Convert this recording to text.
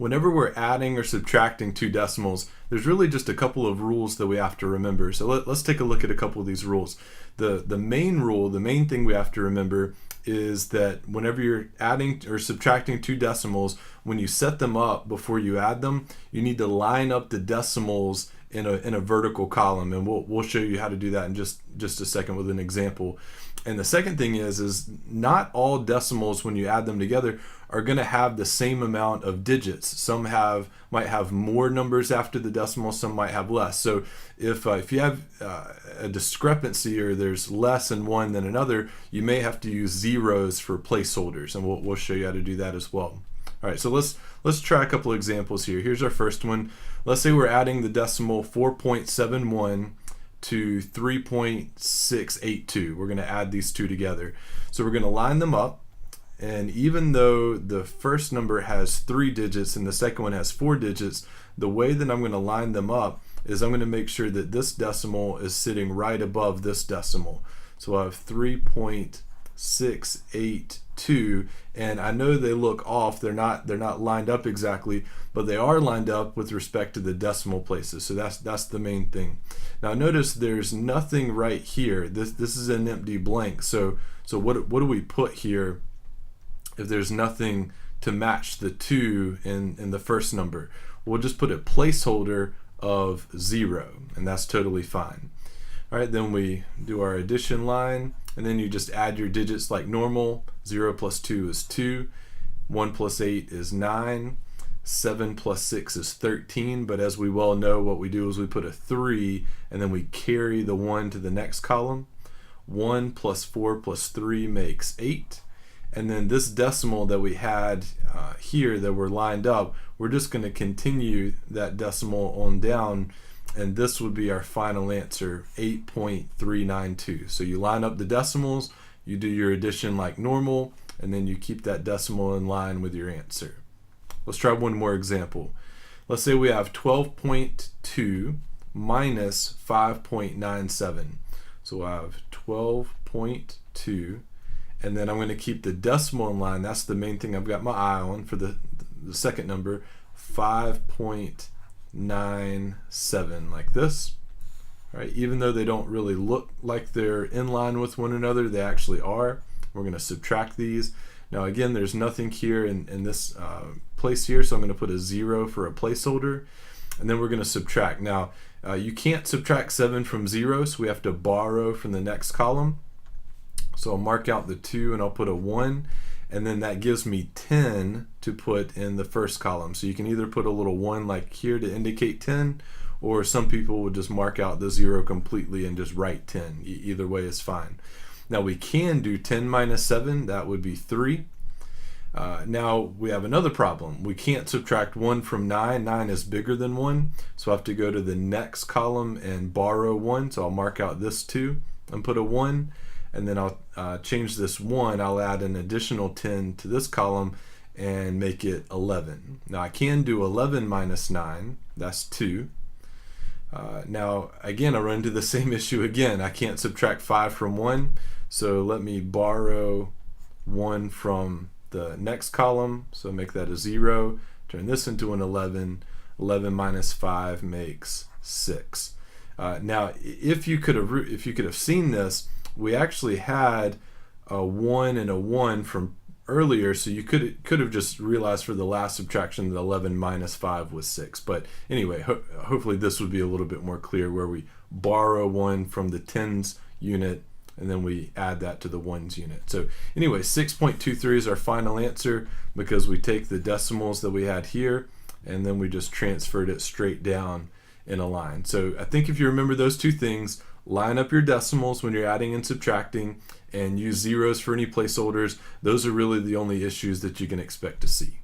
Whenever we're adding or subtracting two decimals, there's really just a couple of rules that we have to remember. So let's take a look at a couple of these rules. The main rule, the main thing we have to remember is that whenever you're adding or subtracting two decimals, when you set them up before you add them, you need to line up the decimals in a vertical column, and we'll show you how to do that in just a second with an example. And the second thing is not all decimals, when you add them together, are going to have the same amount of digits. Some might have more numbers after the decimal, some might have less. So if you have a discrepancy, or there's less in one than another, you may have to use zeros for placeholders, and we'll show you how to do that as well. All right, so let's try a couple of examples here. Here's our first one. Let's say we're adding the decimal 4.71 to 3.682. We're going to add these two together. So we're going to line them up, and even though the first number has 3 digits and the second one has 4 digits, the way that I'm going to line them up is I'm going to make sure that this decimal is sitting right above this decimal. So I have 3.682, and I know they look off. They're not lined up exactly, but they are lined up with respect to the decimal places. So that's the main thing. Now notice there's nothing right here. This is an empty blank. So what do we put here if there's nothing to match the 2 in the first number? We'll just put a placeholder of 0, and that's totally fine. All right, then we do our addition line, and then you just add your digits like normal. 0 plus 2 is 2, 1 plus 8 is 9, 7 plus 6 is 13, but as we well know, what we do is we put a 3, and then we carry the 1 to the next column. 1 plus 4 plus 3 makes 8, and then this decimal that we had here that we're lined up, we're just going to continue that decimal on down, and this would be our final answer, 8.392. So you line up the decimals, you do your addition like normal, and then you keep that decimal in line with your answer. Let's try one more example. Let's say we have 12.2 minus 5.97. So I have 12.2, and then I'm going to keep the decimal in line. That's the main thing I've got my eye on for the second number, 5.97, like this. All right, even though they don't really look like they're in line with one another, they actually are. We're going to subtract these. Now again, there's nothing here in this place here, so I'm going to put a 0 for a placeholder, and then we're going to subtract. Now you can't subtract 7 from 0, so we have to borrow from the next column. So I'll mark out the 2 and I'll put a 1, and then that gives me 10 to put in the first column. So you can either put a little 1 like here to indicate 10, or some people would just mark out the 0 completely and just write 10. Either way is fine. Now we can do 10 minus 7, that would be 3. Now we have another problem. We can't subtract 1 from 9. 9 is bigger than 1, so I have to go to the next column and borrow 1. So I'll mark out this 2 and put a 1, and then I'll change this 1. I'll add an additional 10 to this column and make it 11. Now I can do 11 minus 9, that's 2. Now again, I run into the same issue again. I can't subtract 5 from 1, so let me borrow 1 from the next column, so make that a 0, turn this into an 11. 11 minus 5 makes 6. Now if you could have seen this, we actually had a 1 and a 1 from earlier, so you could have just realized for the last subtraction that 11 minus 5 was 6. But anyway, hopefully this would be a little bit more clear, where we borrow 1 from the tens unit and then we add that to the ones unit. So anyway, 6.23 is our final answer, because we take the decimals that we had here and then we just transferred it straight down in a line. So I think if you remember those two things, line up your decimals when you're adding and subtracting, and use zeros for any placeholders. Those are really the only issues that you can expect to see.